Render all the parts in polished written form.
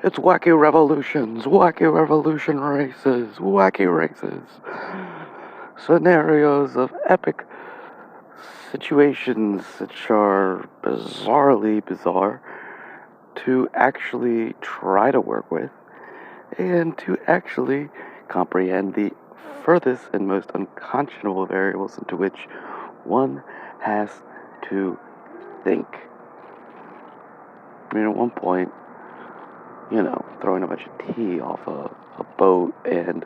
It's wacky revolutions, wacky revolution races, wacky races. Scenarios of epic situations which are bizarrely bizarre to actually try to work with and to actually comprehend the furthest and most unconscionable variables into which one has to think. I mean, at one point, throwing a bunch of tea off a boat and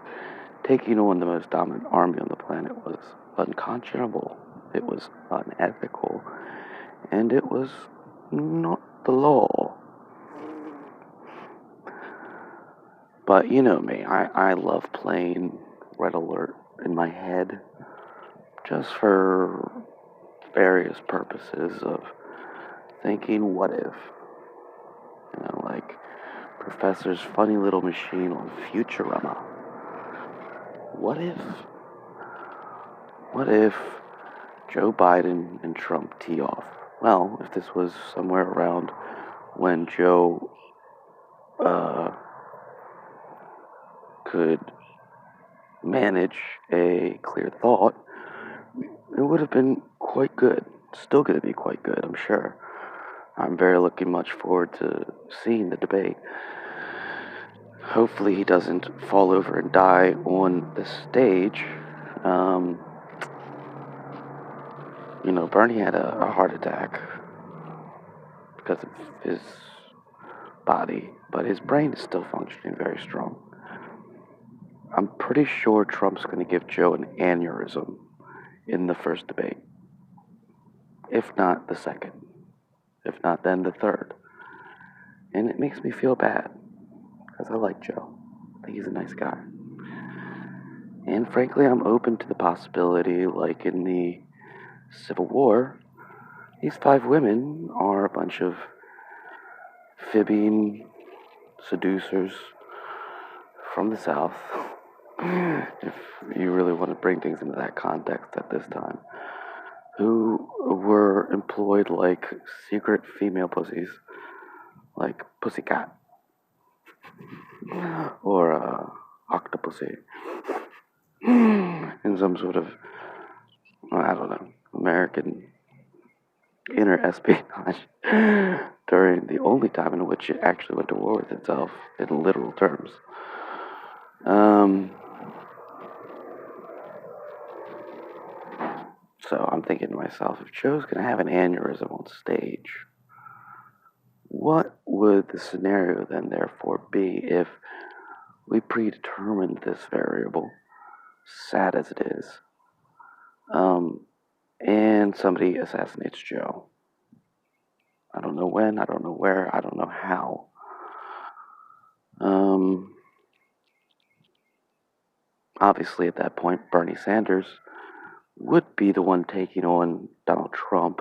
taking on the most dominant army on the planet was unconscionable. It was unethical. And it was not the law. But you know me, I love playing Red Alert in my head just for various purposes of thinking what if. Like Professor's funny little machine on Futurama. What if? What if Joe Biden and Trump tee off? Well, if this was somewhere around when Joe could manage a clear thought, it would have been quite good. Still going to be quite good, I'm sure. I'm very looking much forward to seeing the debate. Hopefully, he doesn't fall over and die on the stage. Bernie had a heart attack because of his body, but his brain is still functioning very strong. I'm pretty sure Trump's going to give Joe an aneurysm in the first debate, if not the second, if not then the third. And it makes me feel bad because I like Joe. I think he's a nice guy. And frankly, I'm open to the possibility, like in the Civil War, these 5 women are a bunch of fibbing seducers from the South, if you really want to bring things into that context at this time, who were employed like secret female pussies, like Pussycat or Octopussy, in some sort of, I don't know, American inner espionage during the only time in which it actually went to war with itself in literal terms. So I'm thinking to myself, if Joe's going to have an aneurysm on stage, what would the scenario then therefore be if we predetermined this variable, sad as it is, and somebody assassinates Joe? I don't know when, I don't know where, I don't know how. Obviously, at that point, Bernie Sanders would be the one taking on Donald Trump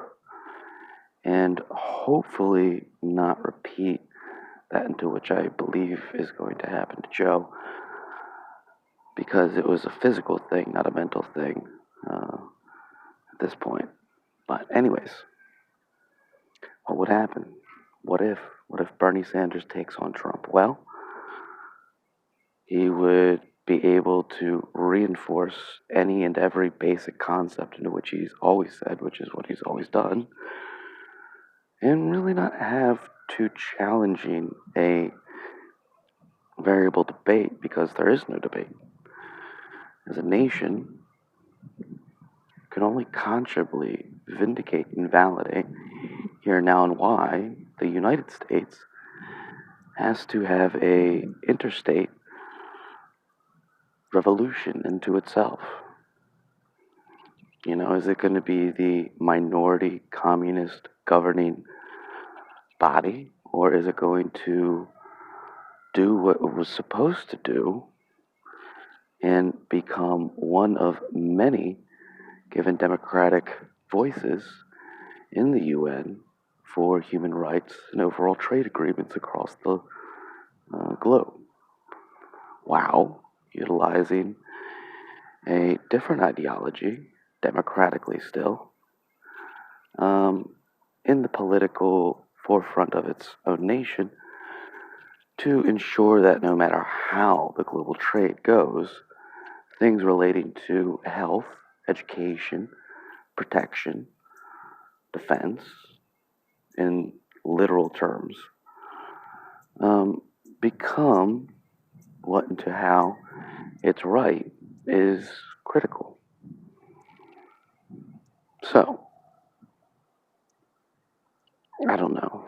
and hopefully not repeat that into which I believe is going to happen to Joe, because it was a physical thing, not a mental thing at this point. But anyways, what would happen? What if Bernie Sanders takes on Trump? Well, he would be able to reinforce any and every basic concept into which he's always said, which is what he's always done, and really not have too challenging a variable debate, because there is no debate. As a nation, can only conscionably vindicate and validate here, now, and why the United States has to have a interstate revolution into itself. Is it going to be the minority communist governing body, or is it going to do what it was supposed to do and become one of many given democratic voices in the UN for human rights and overall trade agreements across the globe? Wow, utilizing a different ideology, democratically still, in the political forefront of its own nation, to ensure that no matter how the global trade goes, things relating to health, education, protection, defense, in literal terms, become what and to how it's right is critical. So, I don't know.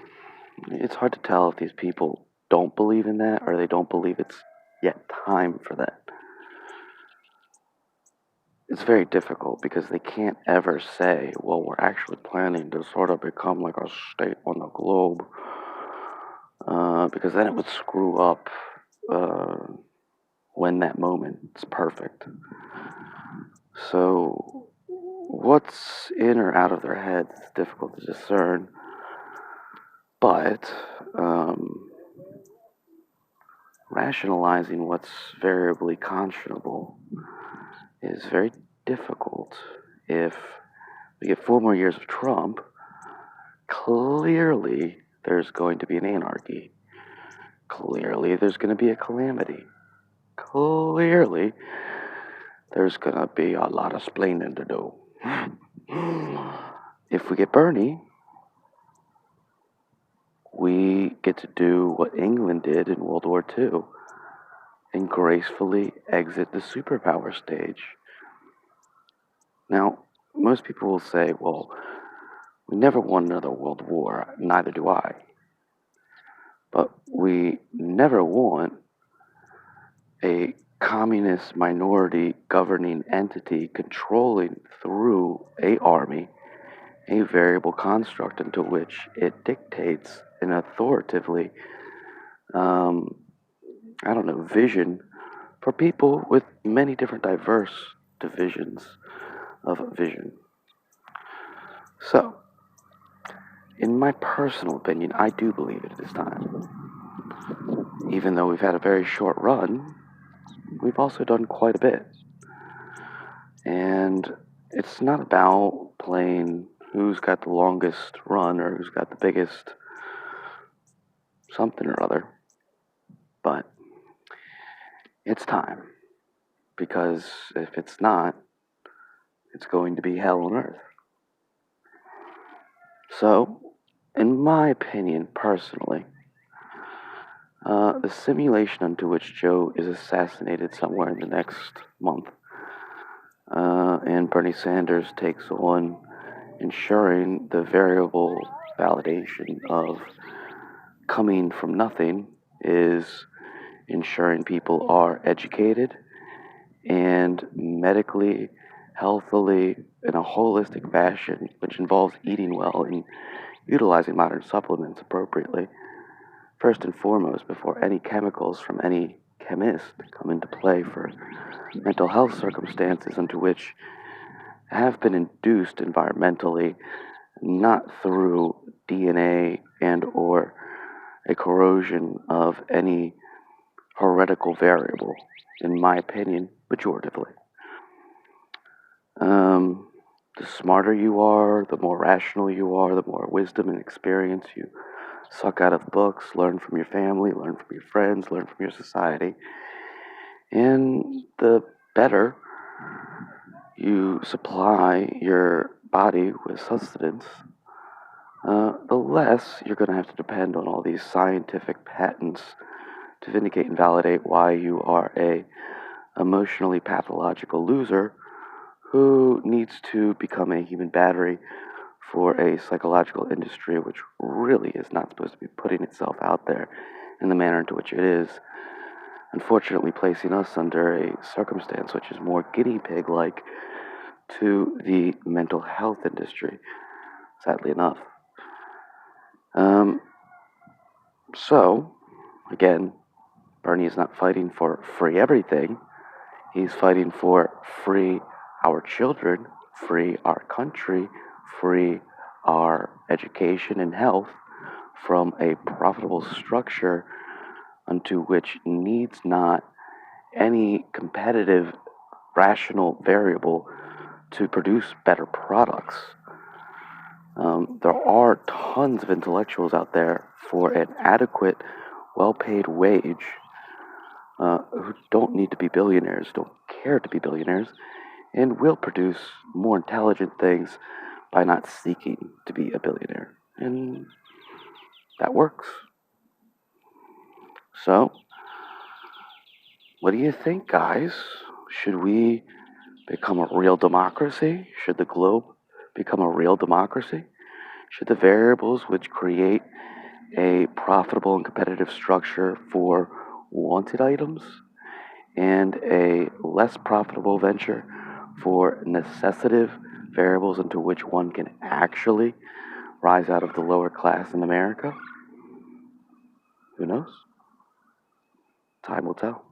It's hard to tell if these people don't believe in that or they don't believe it's yet time for that. It's very difficult because they can't ever say, well, we're actually planning to sort of become like a state on the globe, because then it would screw up uh, when that moment is perfect. So, what's in or out of their heads is difficult to discern, but rationalizing what's variably conscionable is very difficult. If we get 4 more years of Trump, clearly there's going to be an anarchy. Clearly there's going to be a calamity. Clearly there's going to be a lot of splaining to do. If we get Bernie, we get to do what England did in World War II and gracefully exit the superpower stage. Now, most people will say, well, we never won another world war, neither do I. But we never want a communist minority governing entity controlling through a army a variable construct into which it dictates an authoritatively, vision for people with many different diverse divisions of vision. So, in my personal opinion, I do believe it this time. Even though we've had a very short run, we've also done quite a bit. And it's not about playing who's got the longest run or who's got the biggest something or other, but it's time. Because if it's not, it's going to be hell on earth. So, in my opinion, personally, the simulation unto which Joe is assassinated somewhere in the next month, and Bernie Sanders takes on ensuring the variable validation of coming from nothing, is ensuring people are educated and medically, healthily, in a holistic fashion, which involves eating well and utilizing modern supplements appropriately, first and foremost, before any chemicals from any chemist come into play for mental health circumstances into which have been induced environmentally, not through DNA and or a corrosion of any heretical variable, in my opinion, pejoratively. The smarter you are, the more rational you are, the more wisdom and experience you suck out of books, learn from your family, learn from your friends, learn from your society, and the better you supply your body with sustenance, the less you're going to have to depend on all these scientific patents to vindicate and validate why you are a emotionally pathological loser who needs to become a human battery for a psychological industry which really is not supposed to be putting itself out there in the manner into which it is, unfortunately placing us under a circumstance which is more guinea pig like to the mental health industry, sadly enough. So, again, Bernie is not fighting for free everything. He's fighting for free our children, free our country, free our education and health from a profitable structure unto which needs not any competitive, rational variable to produce better products. There are tons of intellectuals out there for an adequate well-paid wage, who don't need to be billionaires, don't care to be billionaires, and will produce more intelligent things by not seeking to be a billionaire. And that works. So, what do you think, guys? Should we become a real democracy? Should the globe become a real democracy? Should the variables which create a profitable and competitive structure for wanted items and a less profitable venture for necessitative variables into which one can actually rise out of the lower class in America? Who knows? Time will tell.